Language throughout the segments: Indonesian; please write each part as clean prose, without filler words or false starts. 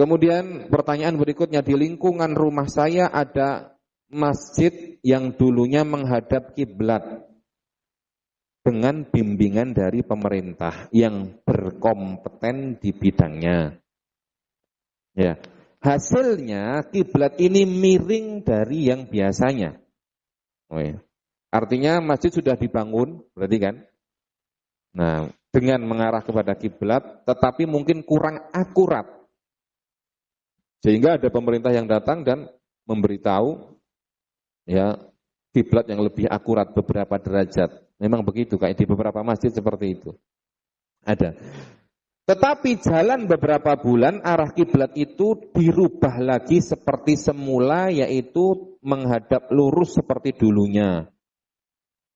Kemudian pertanyaan berikutnya, di lingkungan rumah saya ada masjid yang dulunya menghadap kiblat dengan bimbingan dari pemerintah yang berkompeten di bidangnya. Ya. Hasilnya kiblat ini miring dari yang biasanya. Oh ya. Artinya masjid sudah dibangun, berarti kan? Nah, dengan mengarah kepada kiblat, tetapi mungkin kurang akurat. Sehingga ada pemerintah yang datang dan memberitahu ya kiblat yang lebih akurat beberapa derajat. Memang begitu, kayak di beberapa masjid seperti itu. Ada. Tetapi jalan beberapa bulan arah kiblat itu dirubah lagi seperti semula, yaitu menghadap lurus seperti dulunya.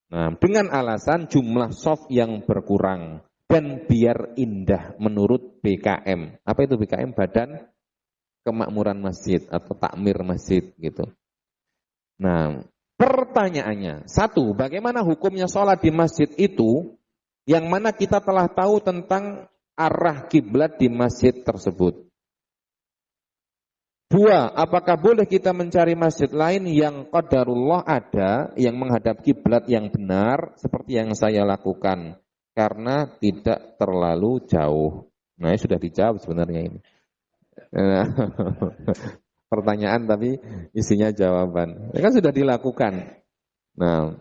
Nah, dengan alasan jumlah shaf yang berkurang dan biar indah menurut BKM. Apa itu BKM? Badan Kemakmuran Masjid atau takmir masjid gitu. Nah, pertanyaannya, satu, bagaimana hukumnya sholat di masjid itu yang mana kita telah tahu tentang arah kiblat di masjid tersebut? Dua, apakah boleh kita mencari masjid lain yang qadarullah ada yang menghadap kiblat yang benar seperti yang saya lakukan karena tidak terlalu jauh? Nah, ini sudah dijawab sebenarnya ini. Pertanyaan tapi isinya jawaban. Ini kan sudah dilakukan. Nah,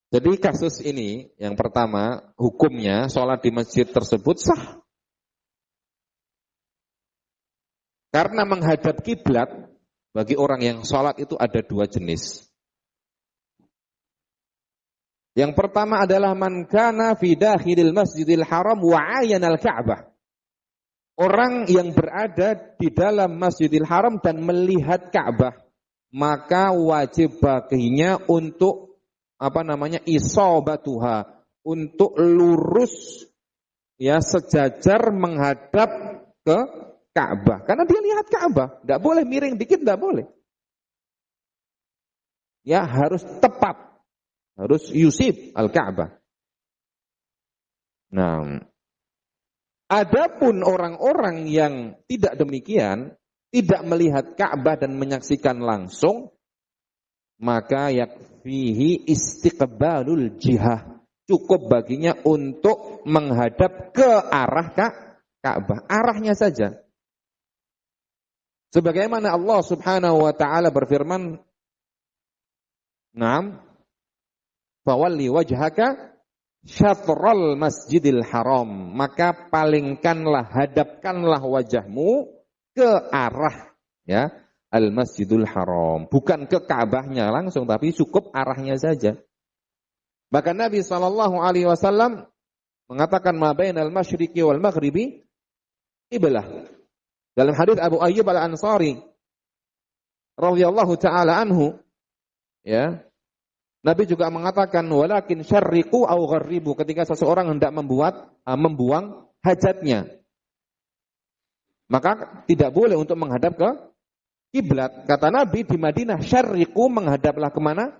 jadi kasus ini yang pertama hukumnya sholat di masjid tersebut sah. Karena menghadap kiblat bagi orang yang sholat itu ada dua jenis. Yang pertama adalah man kana fi dakhilil masjidil haram wa ayanal ka'bah. Orang yang berada di dalam Masjidil Haram dan melihat Ka'bah, maka wajib baginya untuk isabatuha, untuk lurus ya sejajar menghadap ke Ka'bah. Karena dia lihat Ka'bah, enggak boleh miring dikit, enggak boleh. Ya, harus tepat. Harus yusib al-Ka'bah. Nah, adapun orang-orang yang tidak demikian, tidak melihat Ka'bah dan menyaksikan langsung, maka yakfihi istiqbalul jihah. Cukup baginya untuk menghadap ke arah Ka'bah. Arahnya saja. Sebagaimana Allah Subhanahu wa taala berfirman, "Na'am, fawalli wajhaka syatral masjidil haram." Maka palingkanlah, hadapkanlah wajahmu ke arah ya al masjidul haram, bukan ke Ka'bahnya langsung, tapi cukup arahnya saja. Bahkan Nabi SAW mengatakan ma bainal masyriqi wal maghribi qiblah. Dalam hadis Abu Ayyub Al-Ansari radhiyallahu taala anhu, ya, Nabi juga mengatakan walakin syarriqu au gharribu, ketika seseorang hendak membuang hajatnya, maka tidak boleh untuk menghadap ke kiblat. Kata Nabi di Madinah, syarriqu, menghadaplah kemana?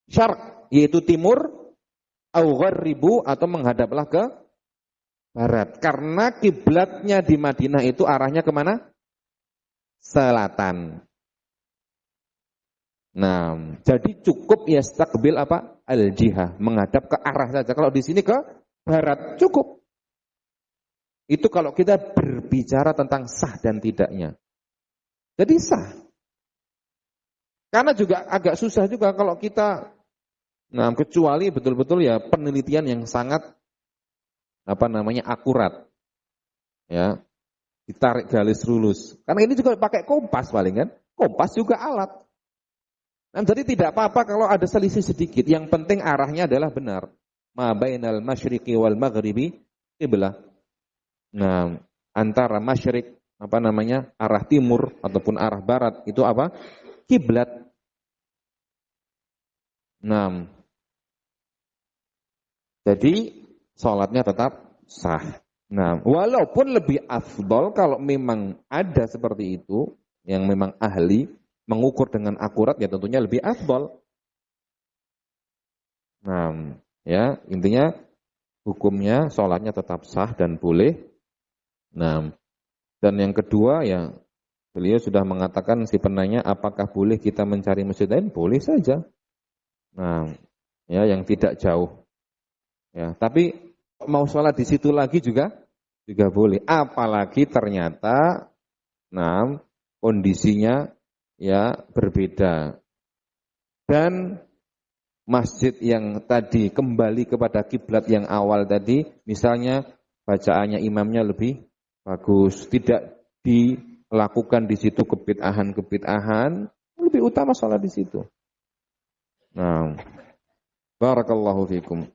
Syarq, yaitu timur, au gharribu, atau menghadaplah ke barat. Karena kiblatnya di Madinah itu arahnya kemana? Selatan. Nah, jadi cukup yastaqbil al-jihah, menghadap ke arah saja. Kalau di sini ke barat cukup. Itu kalau kita berbicara tentang sah dan tidaknya. Jadi sah. Karena juga agak susah juga kalau kita, kecuali betul-betul ya penelitian yang sangat akurat. Ya. Ditarik garis lurus. Karena ini juga pakai kompas paling kan. Kompas juga alat. Nah, jadi tidak apa-apa kalau ada selisih sedikit. Yang penting arahnya adalah benar. Ma bainal masyriqi wal maghribi qiblah. Nah, antara masyrik arah timur ataupun arah barat itu apa? Kiblat. Nah, jadi sholatnya tetap sah. Nah, walaupun lebih afdol kalau memang ada seperti itu, yang memang ahli mengukur dengan akurat, ya tentunya lebih afdol. Nah, ya intinya hukumnya sholatnya tetap sah dan boleh Nah, dan yang kedua ya beliau sudah mengatakan si penanya apakah boleh kita mencari masjid lain? Boleh saja. Nah, ya yang tidak jauh. Ya, tapi mau sholat di situ lagi juga boleh. Apalagi ternyata, nah, kondisinya ya berbeda. Dan masjid yang tadi kembali kepada kiblat yang awal tadi, misalnya bacaannya imamnya lebih bagus, tidak dilakukan di situ kebid'ahan, lebih utama sholat di situ. Nah, barakallahu fikum.